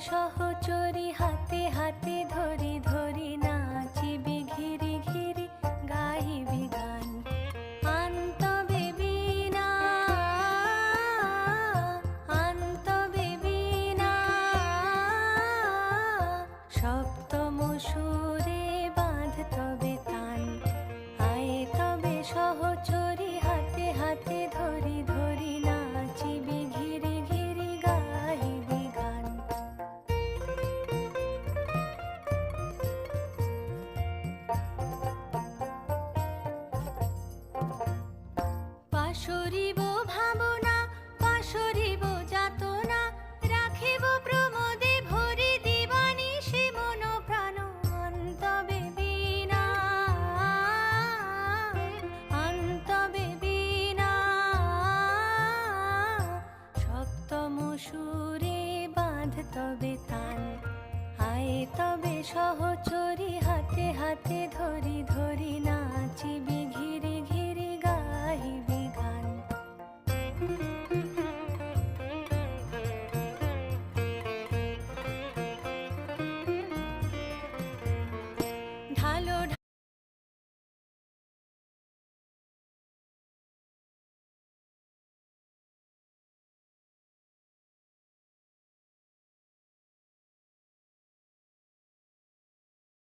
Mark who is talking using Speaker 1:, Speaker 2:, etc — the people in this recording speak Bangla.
Speaker 1: সহচরি হাতে হাতে ধরি ধরি নাচিবি ঘিরি ঘিরি গাহিবি গান আন্তবে বীণা আন্তবে বীণা সপ্তম সুরে বাঁধ তবে তান আয় তবে সহচরি হাতে হাতে ধরি ধরি নাচিবি ঘিরি ঘিরি গাহিবি গান। পাশরিব ভাবনা পাশরিব যাতনা রাখিব প্রমোদে ভরি দিবানিশি মন প্রাণ অন্তবে বীণা অন্তবে বীণা সপ্তম সুরে বাঁধ তবে তান আয় তবে সহচরি হাতে হাতে ধরি ধরি নাচিবি